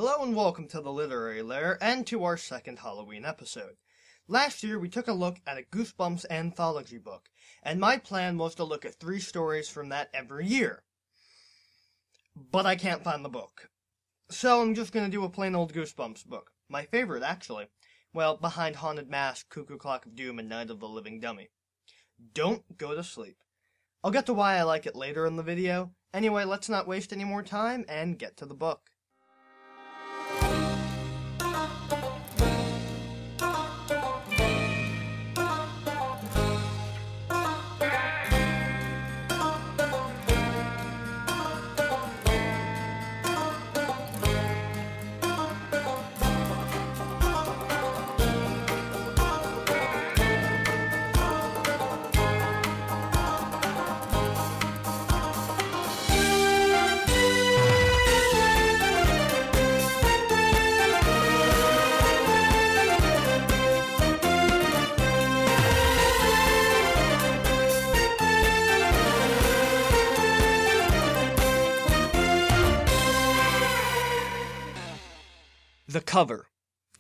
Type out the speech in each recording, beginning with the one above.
Hello and welcome to the Literary Lair and to our second Halloween episode. Last year we took a look at a Goosebumps anthology book, and my plan was to look at 3 stories from that every year. But I can't find the book. So I'm just going to do a plain old Goosebumps book. My favorite, actually. Well, behind Haunted Mask, Cuckoo Clock of Doom, and Night of the Living Dummy. Don't go to sleep. I'll get to why I like it later in the video. Anyway, let's not waste any more time and get to the book. The cover.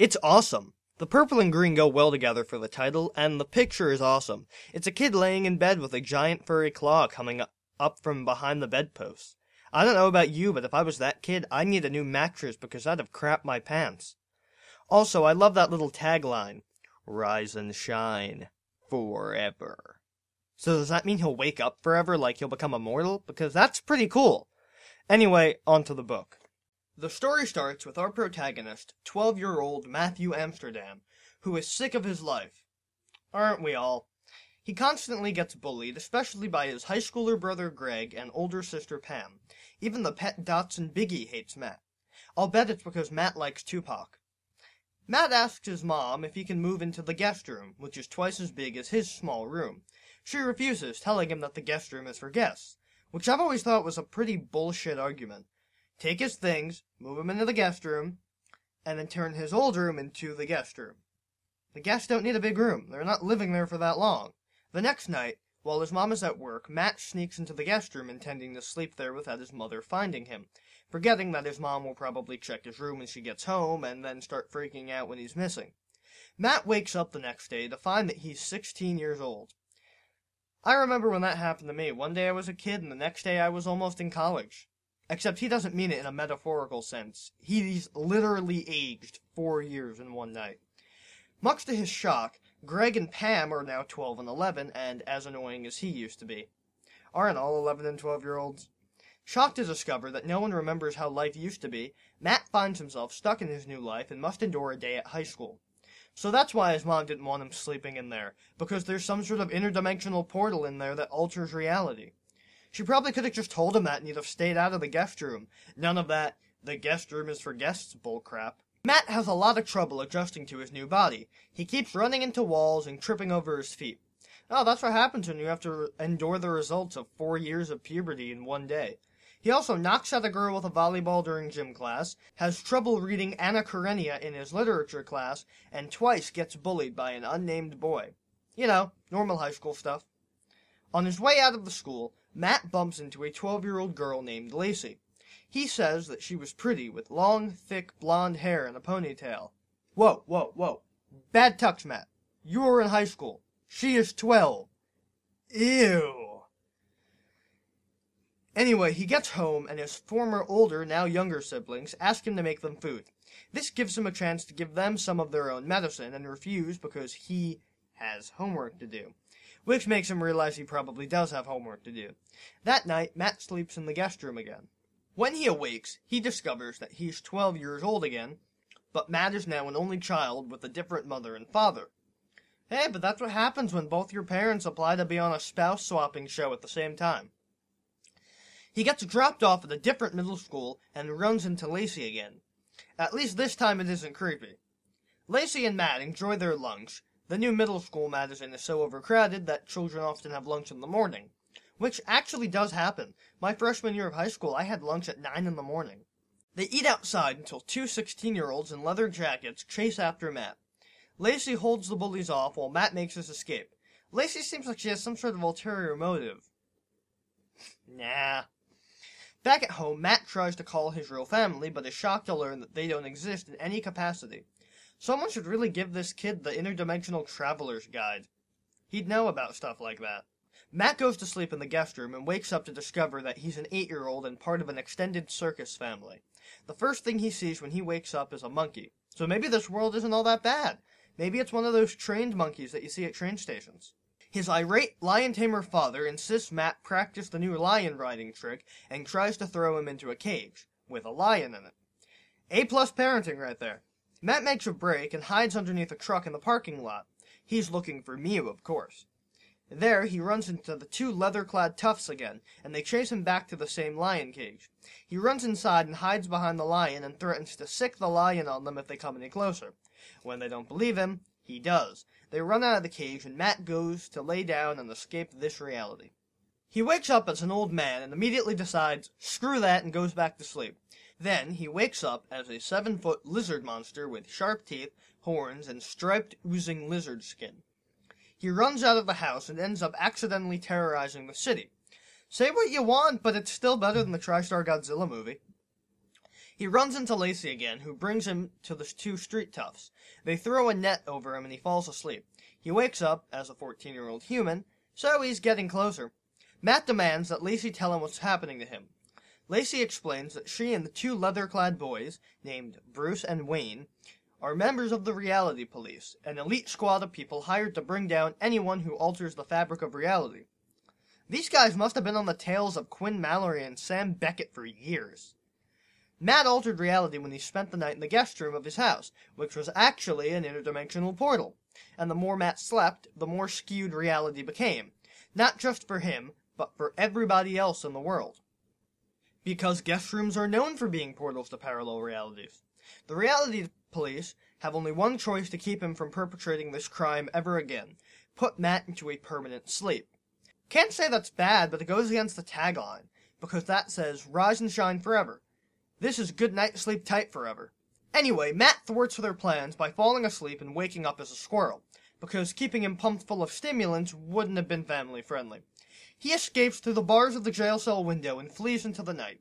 It's awesome. The purple and green go well together for the title, and the picture is awesome. It's a kid laying in bed with a giant furry claw coming up from behind the bedpost. I don't know about you, but if I was that kid, I'd need a new mattress because I'd have crapped my pants. Also, I love that little tagline. Rise and shine. Forever. So does that mean he'll wake up forever, like he'll become immortal? Because that's pretty cool. Anyway, on to the book. The story starts with our protagonist, 12-year-old Matthew Amsterdam, who is sick of his life. Aren't we all? He constantly gets bullied, especially by his high schooler brother Greg and older sister Pam. Even the pet dachshund Biggie hates Matt. I'll bet it's because Matt likes Tupac. Matt asks his mom if he can move into the guest room, which is twice as big as his small room. She refuses, telling him that the guest room is for guests, which I've always thought was a pretty bullshit argument. Take his things, move him into the guest room, and then turn his old room into the guest room. The guests don't need a big room. They're not living there for that long. The next night, while his mom is at work, Matt sneaks into the guest room intending to sleep there without his mother finding him, forgetting that his mom will probably check his room when she gets home and then start freaking out when he's missing. Matt wakes up the next day to find that he's 16 years old. I remember when that happened to me. One day I was a kid and the next day I was almost in college. Except he doesn't mean it in a metaphorical sense. He's literally aged 4 years in one night. Much to his shock, Greg and Pam are now 12 and 11, and as annoying as he used to be. Aren't all 11 and 12-year-olds? Shocked to discover that no one remembers how life used to be, Matt finds himself stuck in his new life and must endure a day at high school. So that's why his mom didn't want him sleeping in there, because there's some sort of interdimensional portal in there that alters reality. She probably could have just told him that and he'd have stayed out of the guest room. None of that, the guest room is for guests bullcrap. Matt has a lot of trouble adjusting to his new body. He keeps running into walls and tripping over his feet. Oh, that's what happens when you have to endure the results of 4 years of puberty in one day. He also knocks out a girl with a volleyball during gym class, has trouble reading Anna Karenina in his literature class, and twice gets bullied by an unnamed boy. You know, normal high school stuff. On his way out of the school, Matt bumps into a 12-year-old girl named Lacey. He says that she was pretty with long, thick, blonde hair and a ponytail. Whoa, whoa, whoa. Bad touch, Matt. You were in high school. She is 12. Ew. Anyway, he gets home and his former older, now younger siblings ask him to make them food. This gives him a chance to give them some of their own medicine and refuse because he has homework to do. Which makes him realize he probably does have homework to do. That night, Matt sleeps in the guest room again. When he awakes, he discovers that he's 12 years old again, but Matt is now an only child with a different mother and father. Hey, but that's what happens when both your parents apply to be on a spouse-swapping show at the same time. He gets dropped off at a different middle school and runs into Lacey again. At least this time it isn't creepy. Lacey and Matt enjoy their lunch. The new middle school Matt is in is so overcrowded that children often have lunch in the morning. Which actually does happen. My freshman year of high school, I had lunch at 9 in the morning. They eat outside until 2 16-year-olds in leather jackets chase after Matt. Lacey holds the bullies off while Matt makes his escape. Lacey seems like she has some sort of ulterior motive. Nah. Back at home, Matt tries to call his real family, but is shocked to learn that they don't exist in any capacity. Someone should really give this kid the Interdimensional Traveler's Guide. He'd know about stuff like that. Matt goes to sleep in the guest room and wakes up to discover that he's an 8-year-old and part of an extended circus family. The first thing he sees when he wakes up is a monkey. So maybe this world isn't all that bad. Maybe it's one of those trained monkeys that you see at train stations. His irate lion tamer father insists Matt practice the new lion riding trick and tries to throw him into a cage, with a lion in it. A-plus parenting right there. Matt makes a break and hides underneath a truck in the parking lot. He's looking for Mew, of course. There, he runs into the 2 leather-clad toughs again, and they chase him back to the same lion cage. He runs inside and hides behind the lion and threatens to sick the lion on them if they come any closer. When they don't believe him, he does. They run out of the cage, and Matt goes to lay down and escape this reality. He wakes up as an old man and immediately decides, screw that, and goes back to sleep. Then, he wakes up as a 7-foot lizard monster with sharp teeth, horns, and striped, oozing lizard skin. He runs out of the house and ends up accidentally terrorizing the city. Say what you want, but it's still better than the TriStar Godzilla movie. He runs into Lacey again, who brings him to the 2 street toughs. They throw a net over him and he falls asleep. He wakes up as a 14-year-old human, so he's getting closer. Matt demands that Lacey tell him what's happening to him. Lacey explains that she and the 2 leather-clad boys, named Bruce and Wayne, are members of the Reality Police, an elite squad of people hired to bring down anyone who alters the fabric of reality. These guys must have been on the tails of Quinn Mallory and Sam Beckett for years. Matt altered reality when he spent the night in the guest room of his house, which was actually an interdimensional portal. And the more Matt slept, the more skewed reality became. Not just for him, but for everybody else in the world. Because guest rooms are known for being portals to parallel realities. The Reality Police have only one choice to keep him from perpetrating this crime ever again. Put Matt into a permanent sleep. Can't say that's bad, but it goes against the tagline, because that says, rise and shine forever. This is good night, sleep tight forever. Anyway, Matt thwarts their plans by falling asleep and waking up as a squirrel, because keeping him pumped full of stimulants wouldn't have been family-friendly. He escapes through the bars of the jail cell window and flees into the night.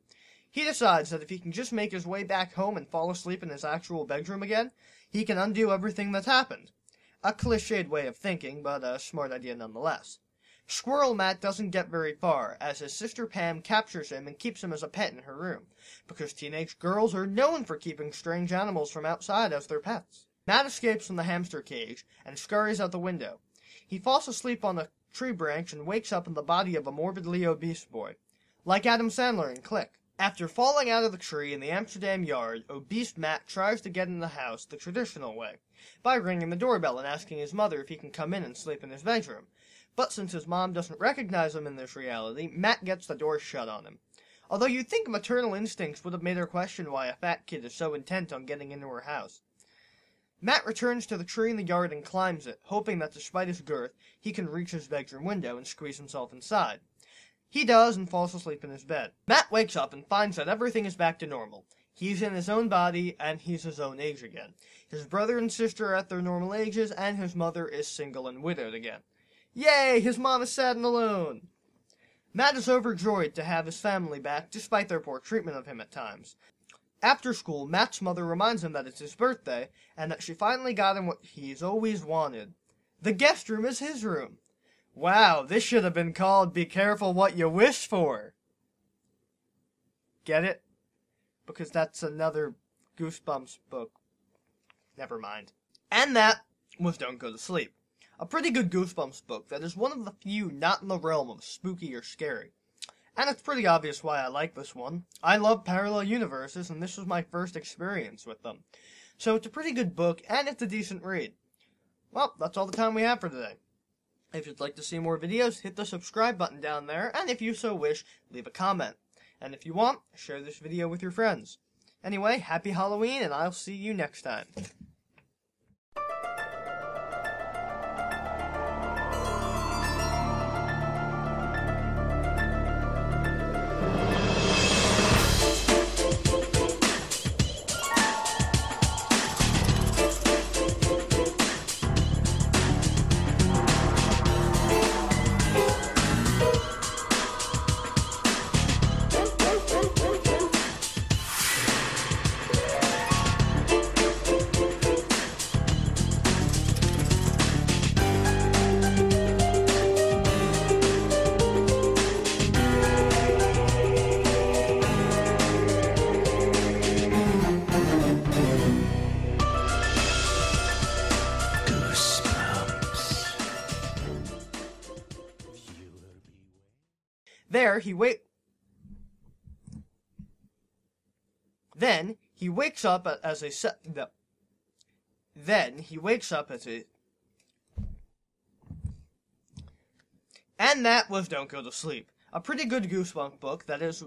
He decides that if he can just make his way back home and fall asleep in his actual bedroom again, he can undo everything that's happened. A cliched way of thinking, but a smart idea nonetheless. Squirrel Matt doesn't get very far, as his sister Pam captures him and keeps him as a pet in her room, because teenage girls are known for keeping strange animals from outside as their pets. Matt escapes from the hamster cage and scurries out the window. He falls asleep on a tree branch and wakes up in the body of a morbidly obese boy, like Adam Sandler in Click. After falling out of the tree in the Amsterdam yard, obese Matt tries to get in the house the traditional way, by ringing the doorbell and asking his mother if he can come in and sleep in his bedroom. But since his mom doesn't recognize him in this reality, Matt gets the door shut on him. Although you'd think maternal instincts would have made her question why a fat kid is so intent on getting into her house. Matt returns to the tree in the yard and climbs it, hoping that despite his girth, he can reach his bedroom window and squeeze himself inside. He does and falls asleep in his bed. Matt wakes up and finds that everything is back to normal. He's in his own body, and he's his own age again. His brother and sister are at their normal ages, and his mother is single and widowed again. Yay! His mom is sad and alone! Matt is overjoyed to have his family back, despite their poor treatment of him at times. After school, Matt's mother reminds him that it's his birthday, and that she finally got him what he's always wanted. The guest room is his room. Wow, this should have been called Be Careful What You Wish For. Get it? Because that's another Goosebumps book. Never mind. And that was Don't Go to Sleep. A pretty good Goosebumps book that is one of the few not in the realm of spooky or scary. And it's pretty obvious why I like this one. I love parallel universes, and this was my first experience with them. So it's a pretty good book, and it's a decent read. Well, that's all the time we have for today. If you'd like to see more videos, hit the subscribe button down there, and if you so wish, leave a comment. And if you want, share this video with your friends. Anyway, happy Halloween, and I'll see you next time. Then he wakes up as a And that was Don't Go to Sleep. A pretty good Goosebumps book that is